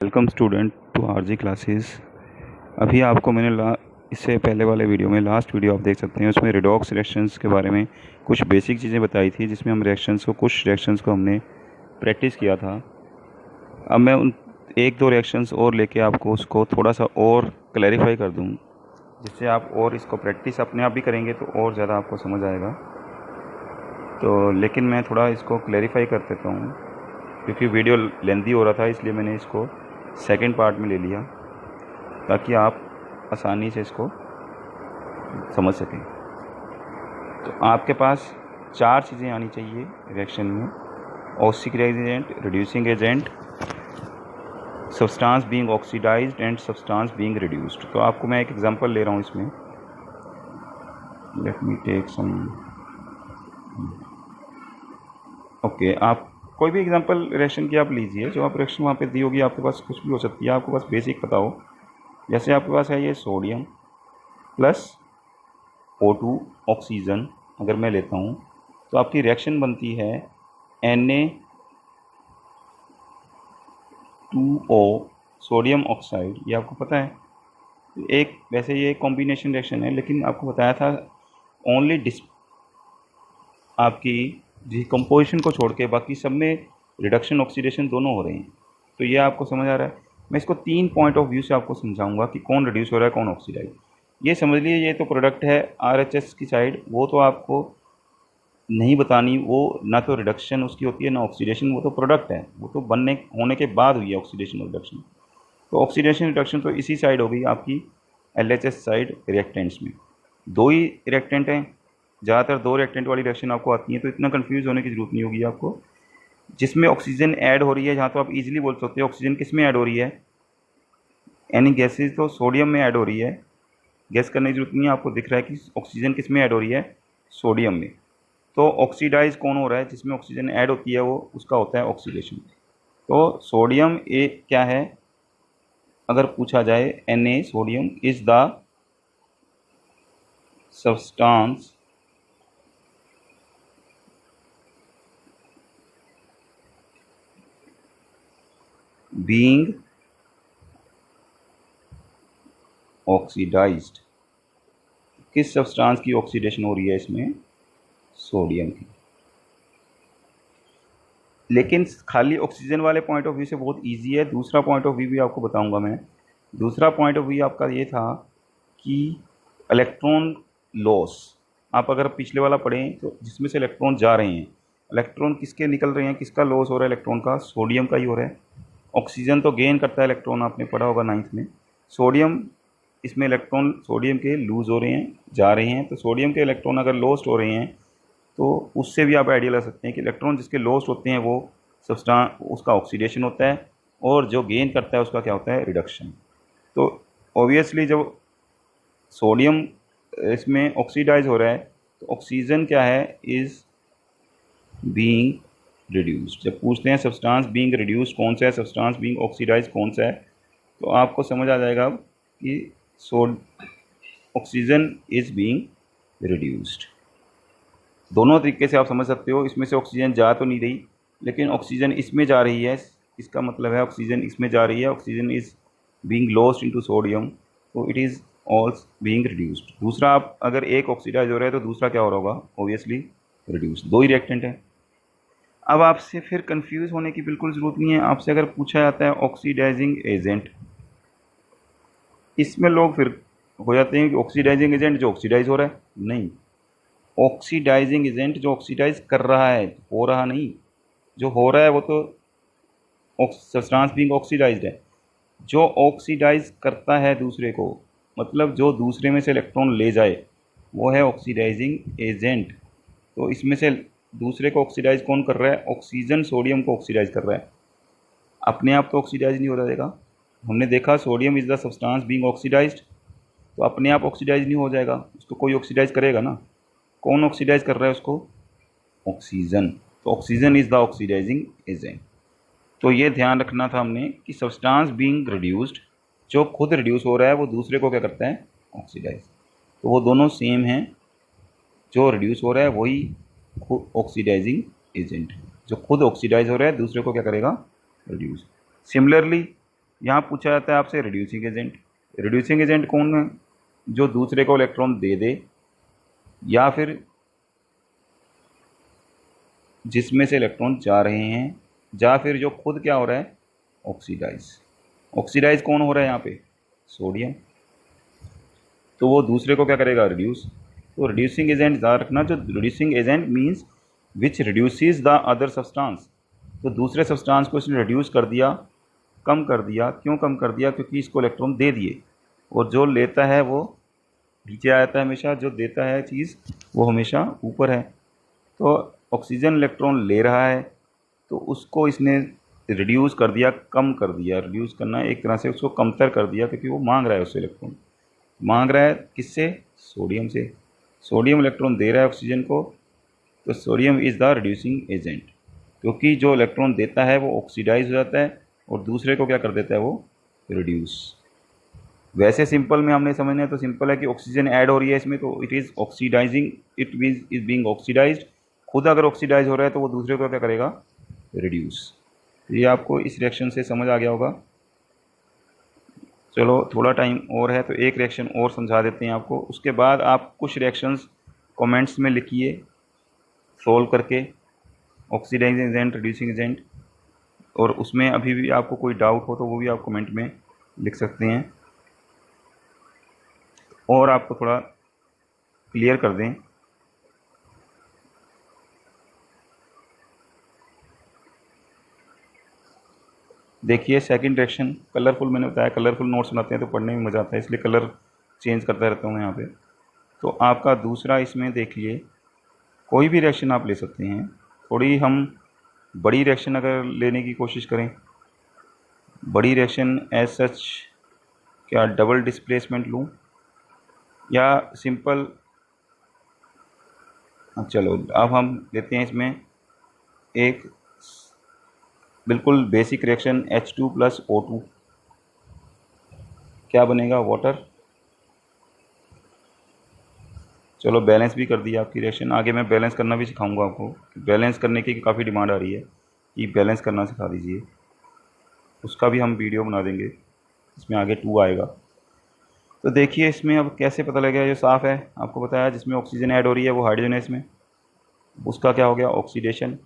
Welcome student to RG classes. अभी आपको मैंने इससे पहले वाले वीडियो में लास्ट वीडियो आप देख सकते हैं, उसमें रिडॉक्स रिएक्शंस के बारे में कुछ बेसिक चीज़ें बताई थी, जिसमें हम कुछ रिएक्शंस को हमने प्रैक्टिस किया था। अब मैं उन एक दो रिएक्शंस और लेके आपको उसको थोड़ा सा और क्लैरिफाई कर दूँ, जिससे आप और इसको प्रैक्टिस अपने आप भी करेंगे तो और ज़्यादा आपको समझ आएगा। तो लेकिन मैं थोड़ा इसको क्लैरिफाई कर देता हूँ, क्योंकि वीडियो लेंदी हो रहा था, इसलिए मैंने इसको सेकंड पार्ट में ले लिया ताकि आप आसानी से इसको समझ सकें। तो आपके पास 4 चीज़ें आनी चाहिए रिएक्शन में: oxidising agent, reducing agent, substance being oxidised and substance being reduced. तो आपको मैं एक एग्जांपल ले रहा हूँ इसमें। Let me take some okay, आप कोई भी एग्जांपल रिएक्शन की आप लीजिए, जो आप रिएक्शन वहाँ पे दी होगी। आपके पास कुछ भी हो सकती है, आपको बस बेसिक पता हो। जैसे आपके पास है ये सोडियम प्लस O2 ऑक्सीजन, अगर मैं लेता हूँ तो आपकी रिएक्शन बनती है Na2O सोडियम ऑक्साइड। ये आपको पता है, एक वैसे ये कॉम्बिनेशन रिएक्शन है, लेकिन आपको बताया था ओनली आपकी डिकम्पोजिशन को छोड़ के बाकी सब में रिडक्शन ऑक्सीडेशन दोनों हो रहे हैं। तो ये आपको समझ आ रहा है। मैं इसको 3 पॉइंट ऑफ व्यू से आपको समझाऊंगा कि कौन रिड्यूस हो रहा है, कौन ऑक्सीडाइज। ये समझ लिए, ये तो प्रोडक्ट है RHS की साइड, वो तो आपको नहीं बतानी, वो ना तो रिडक्शन उसकी होती है ना ऑक्सीडेशन, वो तो प्रोडक्ट है, वो तो बनने होने के बाद हुई है ऑक्सीडेशन और रिडक्शन। तो ऑक्सीडेशन रिडक्शन तो इसी साइड होगी आपकी LHS साइड रिएक्टेंट्स में। 2 ही रिएक्टेंट हैं, ज़्यादातर 2 रिएक्टेंट वाली रिएक्शन आपको आती है, तो इतना कन्फ्यूज़ होने की ज़रूरत नहीं होगी आपको। जिसमें ऑक्सीजन ऐड हो रही है, जहाँ तो आप इजीली बोल सकते हो ऑक्सीजन किस में ऐड हो रही है, यानी गैसेज तो सोडियम में ऐड हो रही है। गैस करने की जरूरत नहीं है, आपको दिख रहा है कि ऑक्सीजन किस में ऐड हो रही है, सोडियम में। तो ऑक्सीडाइज कौन हो रहा है, जिसमें ऑक्सीजन ऐड होती है, वो उसका होता है ऑक्सीडेशन। तो सोडियम एक क्या है, अगर पूछा जाए Na sodium is the substance being oxidised. किस सब्सटेंस की ऑक्सीडेशन हो रही है इसमें, सोडियम की। लेकिन खाली ऑक्सीजन वाले पॉइंट ऑफ व्यू से बहुत इजी है, दूसरा पॉइंट ऑफ व्यू भी आपको बताऊंगा मैं। दूसरा पॉइंट ऑफ व्यू आपका ये था कि इलेक्ट्रॉन लॉस, आप अगर पिछले वाला पढ़ें तो जिसमें से इलेक्ट्रॉन जा रहे हैं, इलेक्ट्रॉन किसके निकल रहे हैं, किसका लॉस हो रहा है, इलेक्ट्रॉन का, सोडियम का ही हो रहा है। ऑक्सीजन तो गेन करता है इलेक्ट्रॉन, आपने पढ़ा होगा 9th में। सोडियम, इसमें इलेक्ट्रॉन सोडियम के लूज़ हो रहे हैं, जा रहे हैं। तो सोडियम के इलेक्ट्रॉन अगर लॉस्ट हो रहे हैं तो उससे भी आप आइडिया लगा सकते हैं कि इलेक्ट्रॉन जिसके लॉस्ट होते हैं वो सब्सटेंस, उसका ऑक्सीडेशन होता है, और जो गेन करता है उसका क्या होता है, रिडक्शन। तो ऑब्वियसली जब सोडियम इसमें ऑक्सीडाइज हो रहा है तो ऑक्सीजन क्या है, इज़ बीइंग रिड्यूस्ड। जब पूछते हैं सब्सटेंस बीइंग रिड्यूस्ड कौन सा है, सब्सटेंस बीइंग ऑक्सीडाइज कौन सा है, तो आपको समझ आ जाएगा कि ऑक्सीजन इज़ बीइंग रिड्यूस्ड। दोनों तरीके से आप समझ सकते हो। इसमें से ऑक्सीजन जा तो नहीं रही, लेकिन ऑक्सीजन इसमें जा रही है, इसका मतलब है ऑक्सीजन इसमें जा रही है, oxygen is being lost into sodium, तो it is also being reduced. दूसरा, आप अगर एक ऑक्सीडाइज हो रहा है तो दूसरा क्या हो रहा होगा, ऑब्वियसली रिड्यूस्ड। 2 ही रिएक्टेंट हैं। अब आपसे फिर कंफ्यूज होने की बिल्कुल ज़रूरत नहीं है। आपसे अगर पूछा जाता है ऑक्सीडाइजिंग एजेंट, इसमें लोग फिर हो जाते हैं कि ऑक्सीडाइजिंग एजेंट जो ऑक्सीडाइज हो रहा है, नहीं, ऑक्सीडाइजिंग एजेंट जो ऑक्सीडाइज कर रहा है, हो रहा नहीं, जो हो रहा है वो तो सब्सटेंस बीइंग ऑक्सीडाइज्ड है। जो ऑक्सीडाइज करता है दूसरे को, मतलब जो दूसरे में से इलेक्ट्रॉन ले जाए, वो है ऑक्सीडाइजिंग एजेंट। तो इसमें से दूसरे को ऑक्सीडाइज कौन कर रहा है, ऑक्सीजन सोडियम को ऑक्सीडाइज कर रहा है। अपने आप तो ऑक्सीडाइज नहीं हो जाएगा, हमने देखा sodium is the substance being oxidised, तो अपने आप ऑक्सीडाइज नहीं हो जाएगा, उसको कोई ऑक्सीडाइज करेगा ना। कौन ऑक्सीडाइज कर रहा है उसको, ऑक्सीजन। तो oxygen is the oxidising agent. तो ये ध्यान रखना था हमने कि सब्सटेंस बीइंग रिड्यूस्ड, जो खुद रिड्यूस हो रहा है वो दूसरे को क्या करता है, ऑक्सीडाइज। तो वो दोनों सेम हैं, जो रिड्यूस हो रहा है वही ऑक्सीडाइजिंग एजेंट, जो खुद ऑक्सीडाइज हो रहा है दूसरे को क्या करेगा, रिड्यूस। सिमिलरली यहाँ पूछा जाता है आपसे रिड्यूसिंग एजेंट। रिड्यूसिंग एजेंट कौन है? जो दूसरे को इलेक्ट्रॉन दे दे या फिर जिसमें से इलेक्ट्रॉन जा रहे हैं, या फिर जो खुद क्या हो रहा है, ऑक्सीडाइज। ऑक्सीडाइज कौन हो रहा है यहाँ पे? सोडियम। तो वो दूसरे को क्या करेगा? रिड्यूस। तो रिड्यूसिंग एजेंट याद रखना, जो reducing agent means which reduces the other substance. तो दूसरे सब्सटेंस को इसने रिड्यूस कर दिया, कम कर दिया। क्यों कम कर दिया? क्योंकि इसको इलेक्ट्रॉन दे दिए, और जो लेता है वो नीचे आ जाता है हमेशा, जो देता है चीज़ वो हमेशा ऊपर है। तो ऑक्सीजन इलेक्ट्रॉन ले रहा है, तो उसको इसने रिड्यूस कर दिया, कम कर दिया। रिड्यूस करना एक तरह से उसको कमतर कर दिया, क्योंकि वो मांग रहा है उससे इलेक्ट्रॉन। मांग रहा है किससे? सोडियम से। सोडियम इलेक्ट्रॉन दे रहा है ऑक्सीजन को, तो sodium is the reducing agent, क्योंकि जो इलेक्ट्रॉन देता है वो ऑक्सीडाइज हो जाता है और दूसरे को क्या कर देता है? वो रिड्यूस। वैसे सिंपल में हमने समझना है तो सिंपल है कि ऑक्सीजन ऐड हो रही है इसमें, तो it is oxidising, it is being oxidised. खुद अगर ऑक्सीडाइज हो रहा है तो वो दूसरे को क्या करेगा? रिड्यूस। ये आपको इस रिएक्शन से समझ आ गया होगा। चलो थोड़ा टाइम और है तो एक रिएक्शन और समझा देते हैं आपको, उसके बाद आप कुछ रिएक्शंस कमेंट्स में लिखिए सोल्व करके, ऑक्सीडाइजिंग एजेंट, रिड्यूसिंग एजेंट। और उसमें अभी भी आपको कोई डाउट हो तो वो भी आप कमेंट में लिख सकते हैं, और आपको थोड़ा क्लियर कर दें। देखिए सेकंड रिएक्शन कलरफुल, मैंने बताया कलरफुल नोट्स बनाते हैं तो पढ़ने में मज़ा आता है, इसलिए कलर चेंज करता रहता हूँ यहाँ पे। तो आपका दूसरा इसमें देखिए, कोई भी रिएक्शन आप ले सकते हैं। थोड़ी हम बड़ी रिएक्शन अगर लेने की कोशिश करें, बड़ी रिएक्शन एज सच, क्या डबल डिस्प्लेसमेंट लूँ या सिंपल? चलो अब हम लेते हैं इसमें एक बिल्कुल बेसिक रिएक्शन H2 + O2। क्या बनेगा? वाटर। चलो बैलेंस भी कर दिया आपकी रिएक्शन। आगे मैं बैलेंस करना भी सिखाऊंगा आपको, बैलेंस करने की काफ़ी डिमांड आ रही है कि बैलेंस करना सिखा दीजिए, उसका भी हम वीडियो बना देंगे, इसमें आगे 2 आएगा। तो देखिए इसमें अब कैसे पता लगेगा? ये साफ़ है, आपको बताया जिसमें ऑक्सीजन ऐड हो रही है वो हाइड्रोजन है इसमें, उसका क्या हो गया? ऑक्सीडेशन।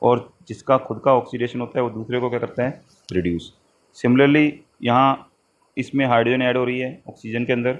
और जिसका खुद का ऑक्सीडेशन होता है वो दूसरे को क्या करता है? रिड्यूस। सिमिलरली यहाँ इसमें हाइड्रोजन ऐड हो रही है ऑक्सीजन के अंदर,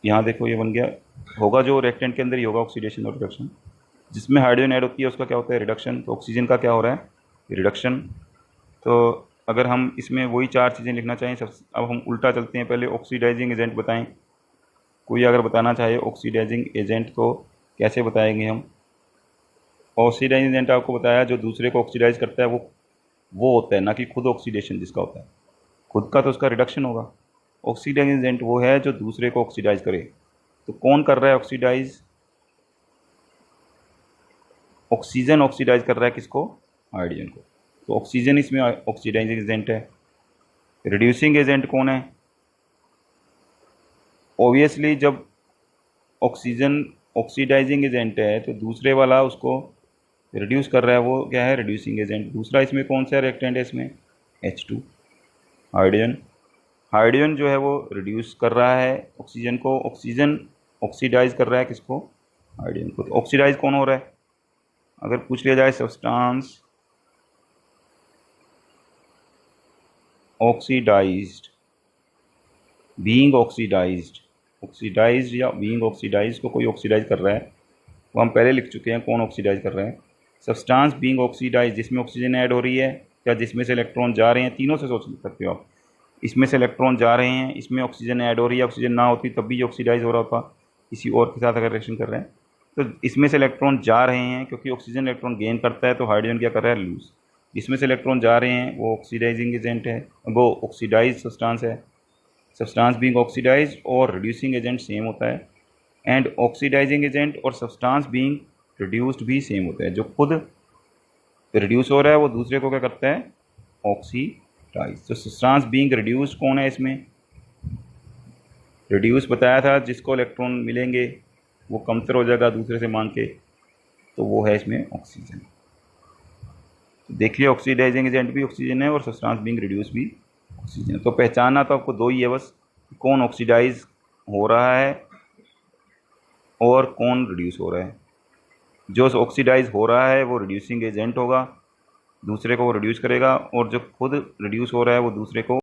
यहाँ देखो ये बन गया, होगा जो रिएक्टेंट के अंदर ही होगा ऑक्सीडेशन और रिडक्शन। जिसमें हाइड्रोजन ऐड होती है उसका क्या होता है? रिडक्शन। तो ऑक्सीजन का क्या हो रहा है? रिडक्शन। तो अगर हम इसमें वही 4 चीज़ें लिखना चाहें, सब अब हम उल्टा चलते हैं, पहले ऑक्सीडाइजिंग एजेंट बताएं। कोई अगर बताना चाहे ऑक्सीडाइजिंग एजेंट तो कैसे बताएंगे हम? ऑक्सीडाइजिंग एजेंट आपको बताया जो दूसरे को ऑक्सीडाइज करता है वो होता है, ना कि खुद ऑक्सीडेशन जिसका होता है। खुद का तो उसका रिडक्शन होगा। ऑक्सीडाइजिंग एजेंट वो है जो दूसरे को ऑक्सीडाइज करे। तो कौन कर रहा है ऑक्सीडाइज? ऑक्सीजन ऑक्सीडाइज कर रहा है किसको? हाइड्रोजन को। तो ऑक्सीजन इसमें ऑक्सीडाइजिंग एजेंट है। रिड्यूसिंग एजेंट कौन है? ऑब्वियसली जब ऑक्सीजन ऑक्सीडाइजिंग एजेंट है तो दूसरे वाला उसको रिड्यूस कर रहा है, वो क्या है? Reducing agent. दूसरा इसमें कौन सा रिएक्टेंट है? इसमें H2, हाइड्रोजन। हाइड्रोजन जो है वो रिड्यूस कर रहा है ऑक्सीजन को, ऑक्सीजन ऑक्सीडाइज कर रहा है किसको? हाइड्रोजन को। तो ऑक्सीडाइज कौन हो रहा है? अगर पूछ लिया जाए substance oxidised, being oxidised, oxidised या बीइंग ऑक्सीडाइज्ड को कोई ऑक्सीडाइज कर रहा है, वो हम पहले लिख चुके हैं कौन ऑक्सीडाइज कर रहा है। सब्सटेंस बीइंग ऑक्सीडाइज, जिसमें ऑक्सीजन ऐड हो रही है या जिसमें से इलेक्ट्रॉन जा रहे हैं, तीनों से सोच सकते हो आप। इसमें से इलेक्ट्रॉन जा रहे हैं, इसमें ऑक्सीजन ऐड हो रही है, ऑक्सीजन ना होती तब भी ऑक्सीडाइज हो रहा होता किसी और के साथ अगर रिएक्शन कर रहे हैं। तो इसमें से इलेक्ट्रॉन जा रहे हैं, क्योंकि ऑक्सीजन इलेक्ट्रॉन गेन करता है तो हाइड्रोजन क्या कर रहा है? लूज। जिसमें से इलेक्ट्रॉन जा रहे हैं वो ऑक्सीडाइजिंग एजेंट है, वो ऑक्सीडाइज सब्सटेंस है। सब्सटेंस बीइंग ऑक्सीडाइज और रिड्यूसिंग एजेंट सेम होता है, एंड ऑक्सीडाइजिंग एजेंट और सब्सटेंस बीइंग रिड्यूस्ड भी सेम होता है। जो खुद रिड्यूस हो रहा है वो दूसरे को क्या करता है? ऑक्सीडाइज। तो सब्सटेंस बीइंग रिड्यूस्ड कौन है इसमें? रिड्यूस बताया था जिसको इलेक्ट्रॉन मिलेंगे वो कमतर हो जाएगा दूसरे से मांग के, तो वो है इसमें ऑक्सीजन। तो देखिए ऑक्सीडाइजिंग एजेंट भी ऑक्सीजन है और सब्सटेंस बीइंग रिड्यूस भी ऑक्सीजन। तो पहचानना तो आपको दो ही है बस, कौन ऑक्सीडाइज हो रहा है और कौन रिड्यूस हो रहा है। जो ऑक्सीडाइज हो रहा है वो रिड्यूसिंग एजेंट होगा, दूसरे को वो रिड्यूस करेगा, और जो खुद रिड्यूस हो रहा है वो दूसरे को